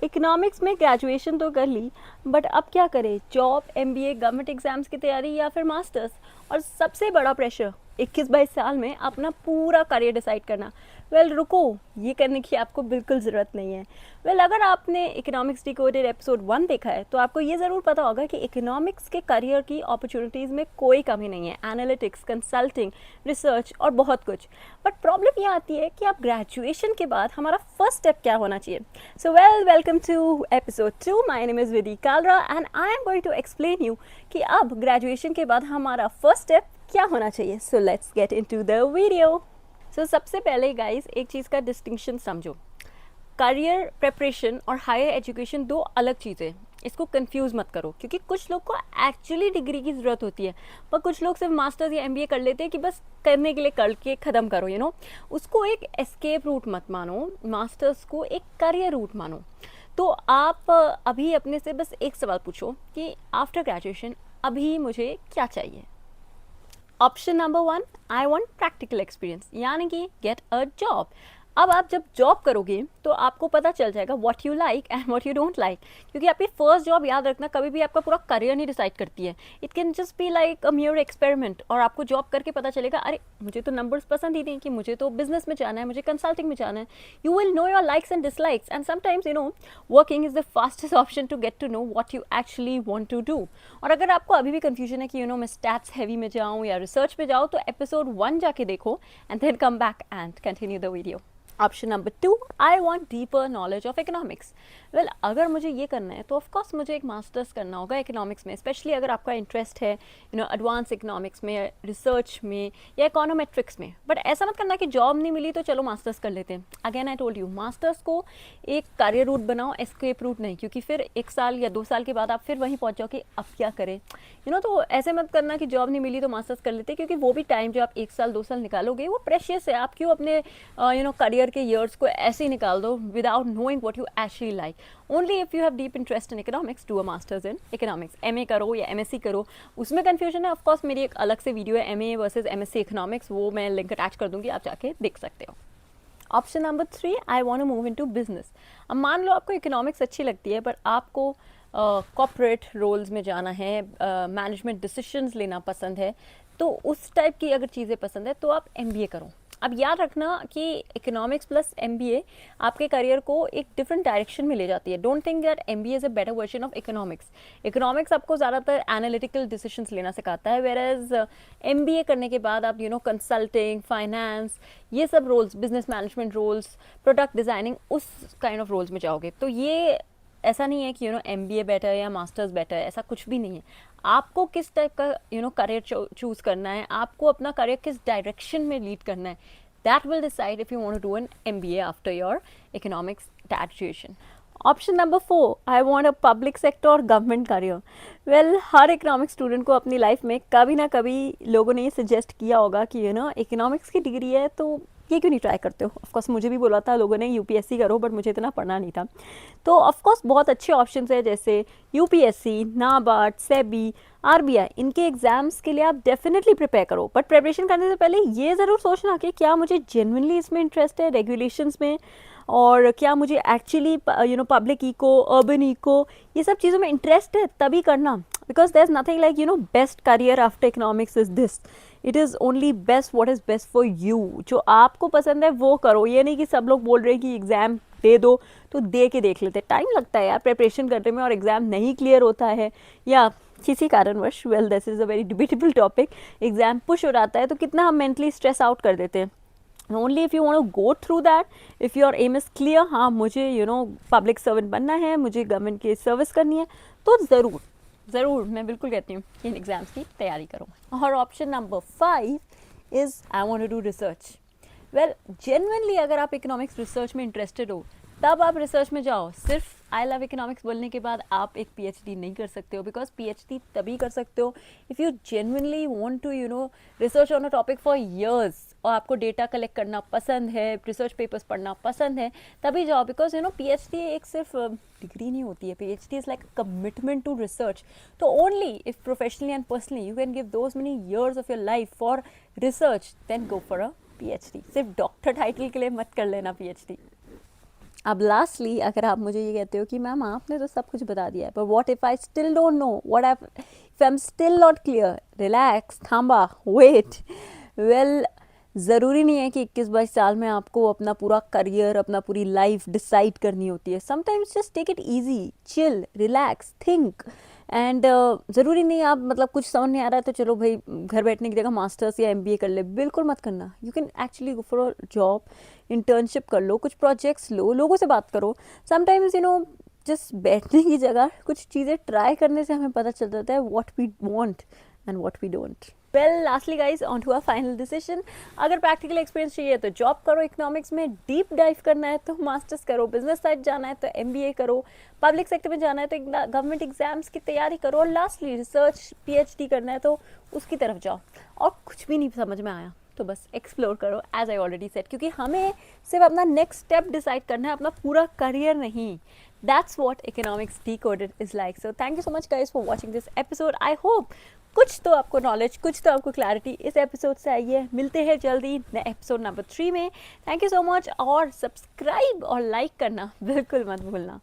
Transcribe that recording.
Economics में graduation तो कर ली, बट अब क्या करें? जॉब, एमबीए, गवर्नमेंट एग्जाम्स की तैयारी या फिर मास्टर्स? और सबसे बड़ा प्रेशर 21-22 साल में अपना पूरा करियर डिसाइड करना। रुको, ये करने की आपको बिल्कुल ज़रूरत नहीं है। अगर आपने इकोनॉमिक्स डिकोडेड एपिसोड 1 देखा है तो आपको ये ज़रूर पता होगा कि इकोनॉमिक्स के करियर की अपॉर्चुनिटीज़ में कोई कमी नहीं है। एनालिटिक्स, कंसल्टिंग, रिसर्च और बहुत कुछ। बट प्रॉब्लम ये आती है कि आप ग्रेजुएशन के बाद हमारा फर्स्ट स्टेप क्या होना चाहिए। Welcome to episode 2। My name is Vidhi Kalra and I am going to explain you कि अब ग्रेजुएशन के बाद हमारा फर्स्ट स्टेप क्या होना चाहिए। So let's get into the video. सबसे पहले गाइस एक चीज़ का डिस्टिंक्शन समझो। करियर प्रेपरेशन और हायर एजुकेशन दो अलग चीज़ें। इसको कंफ्यूज मत करो, क्योंकि कुछ लोग को एक्चुअली डिग्री की ज़रूरत होती है, पर कुछ लोग सिर्फ मास्टर्स या एमबीए कर लेते हैं कि बस करने के लिए करके ख़त्म करो, उसको एक एस्केप रूट मत मानो, मास्टर्स को एक करियर रूट मानो। तो आप अभी अपने से बस एक सवाल पूछो कि आफ्टर ग्रेजुएशन अभी मुझे क्या चाहिए। Option number 1, I want practical experience, यानी कि गेट अ जॉब। अब आप जब जॉब करोगे तो आपको पता चल जाएगा what you like and what you don't like, क्योंकि आपकी फर्स्ट जॉब, याद रखना, कभी भी आपका पूरा करियर नहीं डिसाइड करती है। It can just be like a more experiment. और आपको जॉब करके पता चलेगा, अरे मुझे तो नंबर्स पसंद ही नहीं, कि मुझे तो बिजनेस में जाना है, मुझे कंसल्टिंग में जाना है। You will know your likes and dislikes, and sometimes working is the fastest option to get to know what you actually want to do. और अगर आपको अभी भी कंफ्यूजन है कि मैं स्टैट्स हैवी में जाऊँ या रिसर्च पे जाऊँ, तो एपिसोड 1 जाके देखो and then come back and continue the video. Option number 2, I want deeper knowledge of economics. अगर मुझे ये करना है तो ऑफकोर्स मुझे एक मास्टर्स करना होगा इकोनॉमिक्स में, स्पेशली अगर आपका इंटरेस्ट है एडवांस इकोनॉमिक्स में, रिसर्च में या इकोनोमेट्रिक्स में। बट ऐसा मत करना कि जॉब नहीं मिली तो चलो मास्टर्स कर लेते हैं। Again I told you, masters को एक करियर रूट बनाओ, एस्केप रूट नहीं, क्योंकि फिर 1 साल या 2 साल के बाद आप फिर वहीं पहुंच जाओ कि अब क्या करें। तो ऐसे मत करना कि जॉब नहीं मिली तो मास्टर्स कर लेते, क्योंकि वो भी टाइम जो आप 1 साल 2 साल निकालोगे वो प्रेशियस है। आप क्यों अपने करियर के ईयर्स को ऐसे ही निकाल दो without knowing what you actually like. Only if you have deep interest in economics, do a masters in economics. MA करो या एमएससी करो, उसमें कंफ्यूजन है। ऑफकोर्स मेरी एक अलग से वीडियो है एमए वर्सेस एमएससी इकोनॉमिक्स, वो मैं लिंक अटैच कर दूंगी, आप जाके देख सकते हो। Option number 3, I want to move into business. अब मान लो आपको इकोनॉमिक्स अच्छी लगती है, पर आपको कॉर्पोरेट रोल्स में जाना है, मैनेजमेंट डिसीजंस लेना पसंद है, तो उस टाइप की अगर चीज़ें पसंद है तो आप एमबीए करो। अब याद रखना कि इकोनॉमिक्स प्लस एमबीए आपके करियर को एक डिफरेंट डायरेक्शन में ले जाती है। Don't think that MBA is a better version of economics. Economics आपको ज़्यादातर एनालिटिकल डिसीजंस लेना सिखाता है, वेयर एज एमबीए करने के बाद आप कंसल्टिंग, फाइनेंस, ये सब roles, business management roles, product designing, उस काइंड ऑफ रोल्स में जाओगे। तो ये ऐसा नहीं है कि एमबीए बेटर या मास्टर्स बेटर, ऐसा कुछ भी नहीं है। आपको किस टाइप का करियर चूज करना है, आपको अपना करियर किस डायरेक्शन में लीड करना है, that will decide if you want to do an MBA after your economics graduation. Option number 4, I want a public sector और गवर्नमेंट करियर। हर इकोनॉमिक्स स्टूडेंट को अपनी लाइफ में कभी ना कभी लोगों ने ये सजेस्ट किया होगा कि इकोनॉमिक्स की डिग्री है तो ये क्यों नहीं ट्राई करते हो। ऑफकोर्स मुझे भी बोला था लोगों ने यूपीएससी करो, बट मुझे इतना पढ़ना नहीं था। तो ऑफकोर्स बहुत अच्छे ऑप्शन है, जैसे यूपीएससी, नाबार्ड, सेबी, आरबीआई, इनके एग्जाम्स के लिए आप डेफिनेटली प्रिपेयर करो। बट प्रिपरेशन करने से पहले ये ज़रूर सोचना कि क्या मुझे जेन्युइनली इसमें इंटरेस्ट है, रेगुलेशंस में, और क्या मुझे actually public eco, urban eco, ये सब चीज़ों में इंटरेस्ट है, तभी करना। Because there is nothing like best career after economics is this. It is only best what is best for you. जो आपको पसंद है वो करो। ये नहीं कि सब लोग बोल रहे हैं कि एग्ज़ाम दे दो तो दे के देख लेते। टाइम लगता है यार प्रिपरेशन करने में, और एग्ज़ाम नहीं क्लियर होता है या किसी कारणवश, this is a very debatable topic, exam push हो जाता है तो कितना हम मेंटली स्ट्रेस आउट कर देते हैं। Only if you want to go through that, if your aim is clear, हाँ मुझे पब्लिक सर्वेंट बनना है, मुझे गवर्नमेंट की सर्विस करनी है, तो ज़रूर मैं बिल्कुल कहती हूँ कि इन एग्ज़ाम्स की तैयारी करो। और option number 5 is I want to do research. Genuinely अगर आप इकोनॉमिक्स रिसर्च में इंटरेस्टेड हो तब आप रिसर्च में जाओ। सिर्फ आई लव इकोनॉमिक्स बोलने के बाद आप एक पीएचडी नहीं कर सकते हो, बिकॉज पीएचडी तभी कर सकते हो if you genuinely want to research on a topic for years, और आपको डेटा कलेक्ट करना पसंद है, रिसर्च पेपर्स पढ़ना पसंद है, तभी जाओ। बिकॉज पीएचडी एक सिर्फ डिग्री नहीं होती है, PhD is like commitment to research. तो only if professionally and personally you can give those many years of your life for research, then go for a PhD. सिर्फ डॉक्टर टाइटल के लिए मत कर लेना पीएचडी। अब लास्टली अगर आप मुझे ये कहते हो कि मैम आपने तो सब कुछ बता दिया है, पर what if I still don't know, what if I am still not clear, relax, थांबा, वेट। वेल, ज़रूरी नहीं है कि 21-22 साल में आपको अपना पूरा करियर, अपना पूरी लाइफ डिसाइड करनी होती है। Sometimes just take it easy, chill, relax, think. And ज़रूरी नहीं आप मतलब कुछ समझ नहीं आ रहा है तो चलो भाई घर बैठने की जगह मास्टर्स या एमबीए कर ले, बिल्कुल मत करना। You can actually go for a job, internship कर लो, कुछ प्रोजेक्ट्स लो, लोगों से बात करो। समटाइम्स जस्ट बैठने की जगह कुछ चीज़ें ट्राई करने से हमें पता चल जाता है what we want and what we don't. Well, lastly guys, on to a final decision. अगर प्रैक्टिकल एक्सपीरियंस चाहिए तो जॉब करो, इकोनॉमिक्स में डीप डाइव करना है तो मास्टर्स करो, बिजनेस साइड जाना है तो एमबीए करो, पब्लिक सेक्टर में जाना है तो गवर्नमेंट एग्जाम्स की तैयारी करो, और लास्टली रिसर्च पीएचडी करना है तो उसकी तरफ जाओ। और कुछ भी नहीं समझ में आया तो बस एक्सप्लोर करो, एज आई ऑलरेडी सेड, क्योंकि हमें सिर्फ अपना नेक्स्ट स्टेप डिसाइड करना है, अपना पूरा करियर नहीं। That's what economics decoded is like. So thank you so much guys for watching this episode. I hope कुछ तो आपको नॉलेज, कुछ तो आपको क्लैरिटी इस एपिसोड से आई है। मिलते हैं जल्दी एपिसोड नंबर 3 में। थैंक यू सो मच, और सब्सक्राइब और लाइक करना बिल्कुल मत भूलना।